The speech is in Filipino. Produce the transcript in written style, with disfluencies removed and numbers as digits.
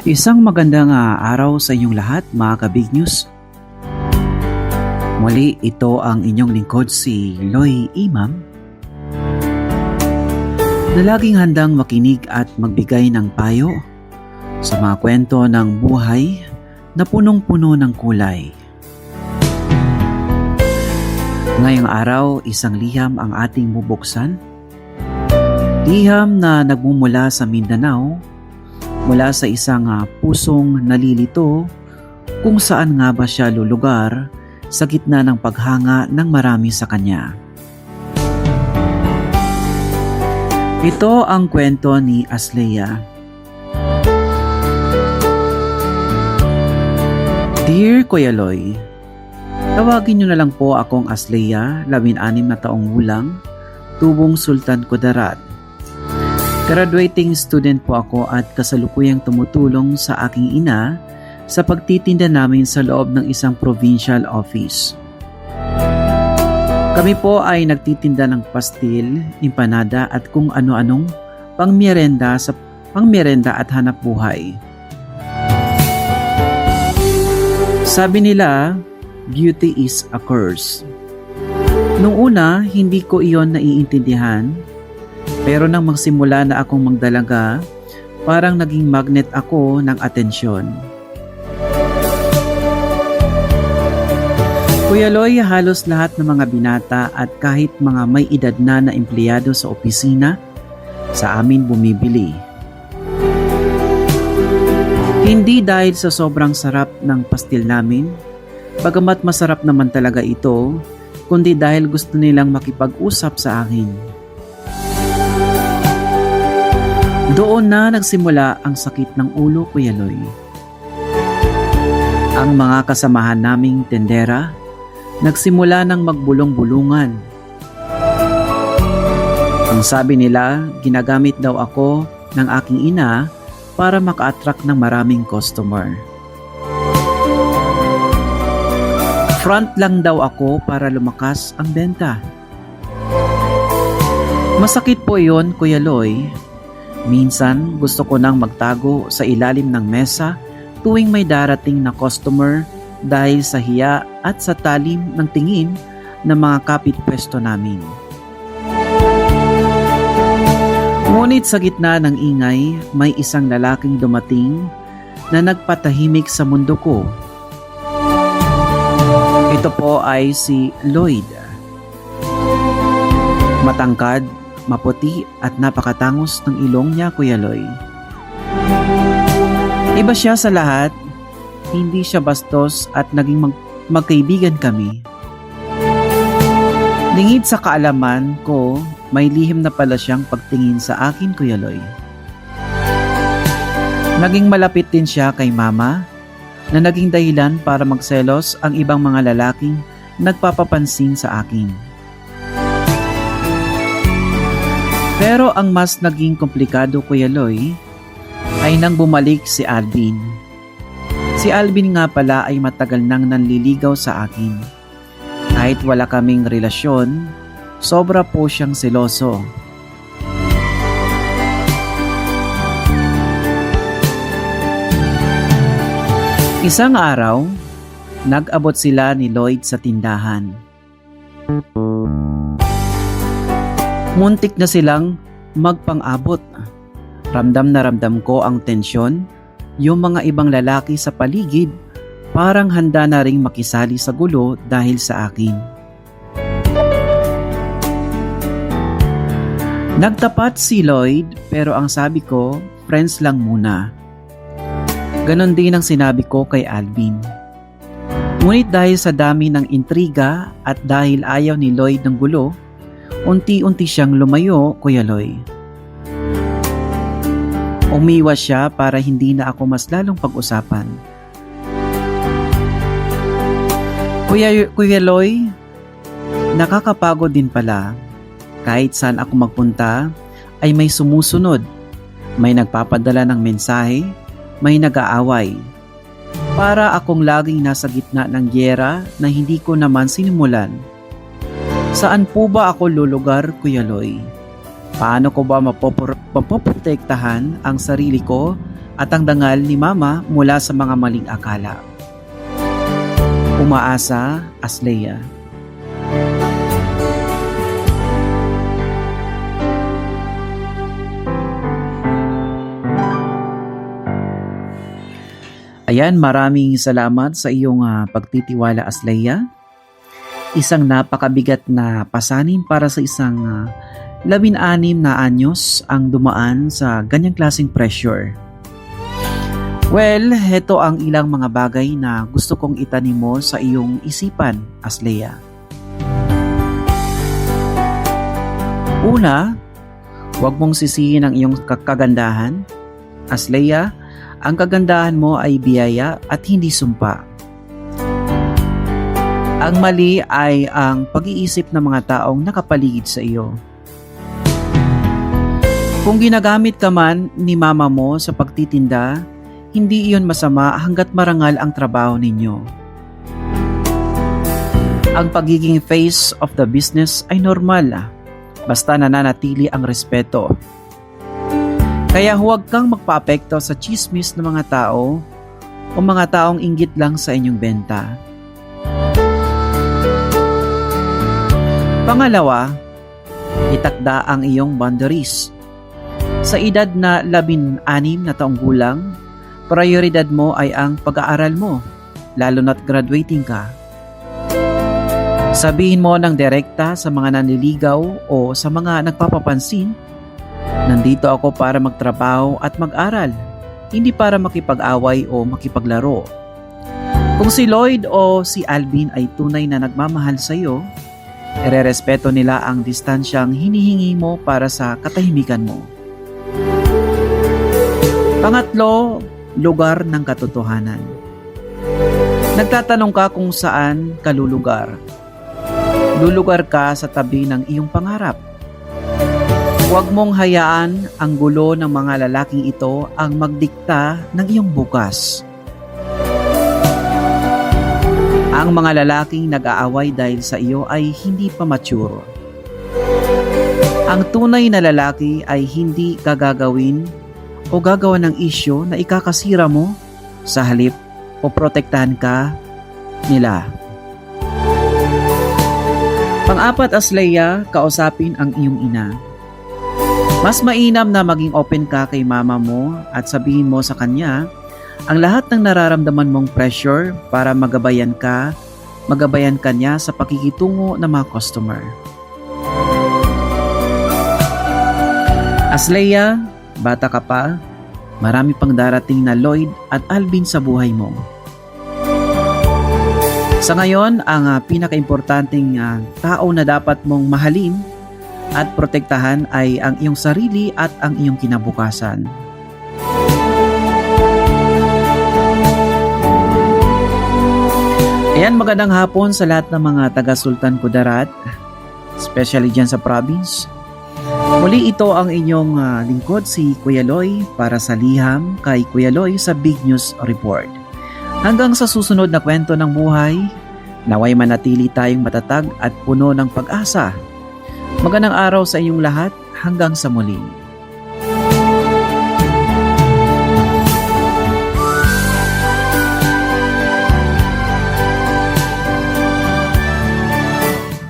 Isang magandang araw sa inyong lahat, mga ka-Big News. Muli, ito ang inyong lingkod si Loy Imam na laging handang makinig at magbigay ng payo sa mga kwento ng buhay na punong-puno ng kulay. Ngayong araw, isang liham ang ating bubuksan. Liham na nagmumula sa Mindanao, mula sa isang pusong nalilito kung saan nga ba siya lulugar sa gitna ng paghanga ng marami sa kanya. Ito ang kwento ni Asleya. Dear Kuya Loy, tawagin niyo na lang po akong Asleya, 16 na taong gulang, tubong Sultan Kudarat. Graduating student po ako at kasalukuyang tumutulong sa aking ina sa pagtitinda namin sa loob ng isang provincial office. Kami po ay nagtitinda ng pastil, empanada at kung ano-anong pangmerenda at hanap buhay. Sabi nila, beauty is a curse. Nung una, hindi ko iyon naiintindihan. Pero nang magsimula na akong magdalaga, parang naging magnet ako ng atensyon. Kuya Loy, halos lahat ng mga binata at kahit mga may edad na empleyado sa opisina, sa amin bumibili. Hindi dahil sa sobrang sarap ng pastil namin, bagamat masarap naman talaga ito, kundi dahil gusto nilang makipag-usap sa akin. Doon na nagsimula ang sakit ng ulo, Kuya Loy. Ang mga kasamahan naming tendera nagsimula ng magbulong-bulungan. Ang sabi nila, ginagamit daw ako ng aking ina para maka-attract ng maraming customer. Front lang daw ako para lumakas ang benta. Masakit po yon, Kuya Loy. Minsan, gusto ko nang magtago sa ilalim ng mesa tuwing may darating na customer dahil sa hiya at sa talim ng tingin ng mga kapitpwesto namin. Ngunit sa gitna ng ingay, may isang lalaking dumating na nagpatahimik sa mundo ko. Ito po ay si Lloyd. Matangkad, maputi at napakatangos ng ilong niya, Kuya Loy. Iba siya sa lahat, hindi siya bastos at naging magkaibigan kami. Lingid sa kaalaman ko, may lihim na pala siyang pagtingin sa akin, Kuya Loy. Naging malapit din siya kay Mama na naging dahilan para magselos ang ibang mga lalaking nagpapapansin sa akin. Pero ang mas naging komplikado, Kuya Loy, ay nang bumalik si Alvin. Si Alvin nga pala ay matagal nang nanliligaw sa akin. Kahit wala kaming relasyon, sobra po siyang seloso. Isang araw, nag-abot sila ni Lloyd sa tindahan. Muntik na silang magpang-abot. Ramdam na ramdam ko ang tensyon. Yung mga ibang lalaki sa paligid parang handa na ring makisali sa gulo dahil sa akin. Nagtapat si Lloyd pero ang sabi ko, friends lang muna. Ganon din ang sinabi ko kay Alvin. Ngunit dahil sa dami ng intriga at dahil ayaw ni Lloyd ng gulo, unti-unti siyang lumayo, Kuya Loy. Umiwas siya para hindi na ako mas lalong pag-usapan. Kuya Loy, nakakapagod din pala. Kahit saan ako magpunta, ay may sumusunod. May nagpapadala ng mensahe, may nag-aaway. Para akong laging nasa gitna ng gyera na hindi ko naman sinimulan. Saan po ba ako lulugar, Kuya Loy? Paano ko ba mapoprotektahan ang sarili ko at ang dangal ni Mama mula sa mga maling akala. Umaasa, Aslea. Ayan, maraming salamat sa iyong pagtitiwala, Aslea. Isang napakabigat na pasanin para sa isang 16 na anyos ang dumaan sa ganyang klaseng pressure. Well, heto ang ilang mga bagay na gusto kong itanim mo sa iyong isipan, Aslea. Una, huwag mong sisihin ang iyong kagandahan. Aslea, ang kagandahan mo ay biyaya at hindi sumpa. Ang mali ay ang pag-iisip ng mga taong nakapaligid sa iyo. Kung ginagamit ka man ni mama mo sa pagtitinda, hindi iyon masama hanggat marangal ang trabaho ninyo. Ang pagiging face of the business ay normal, basta nananatili ang respeto. Kaya huwag kang magpaapekto sa chismis ng mga tao o mga taong inggit lang sa inyong benta. Pangalawa, itakda ang iyong boundaries. Sa edad na 16 na taong gulang, prioridad mo ay ang pag-aaral mo, lalo na't graduating ka. Sabihin mo ng direkta sa mga nanliligaw o sa mga nagpapapansin, nandito ako para magtrabaho at mag-aral, hindi para makipag-away o makipaglaro. Kung si Lloyd o si Alvin ay tunay na nagmamahal sa iyo, irerespeto nila ang distansyang hinihingi mo para sa katahimikan mo. Pangatlo, lugar ng katotohanan. Nagtatanong ka kung saan ka lulugar. Lulugar ka sa tabi ng iyong pangarap. Huwag mong hayaan ang gulo ng mga lalaking ito ang magdikta ng iyong bukas. Ang mga lalaking nag-aaway dahil sa iyo ay hindi pa mature. Ang tunay na lalaki ay hindi gagawin o gagawa ng isyo na ikakasira mo, sa halip o protektahan ka nila. Pang-apat, Aslea, kausapin ang iyong ina. Mas mainam na maging open ka kay mama mo at sabihin mo sa kanya ang lahat ng nararamdaman mong pressure para magabayan ka niya sa pakikitungo ng mga customer. Aslea, bata ka pa, marami pang darating na Lloyd at Alvin sa buhay mo. Sa ngayon, ang pinakaimportanteng tao na dapat mong mahalin at protektahan ay ang iyong sarili at ang iyong kinabukasan. Ayan, magandang hapon sa lahat ng mga taga-Sultan Kudarat, especially dyan sa province. Muli ito ang inyong lingkod, si Kuya Loy, para sa liham kay Kuya Loy sa Big News Report. Hanggang sa susunod na kwento ng buhay, naway manatili tayong matatag at puno ng pag-asa. Magandang araw sa inyong lahat, hanggang sa muli.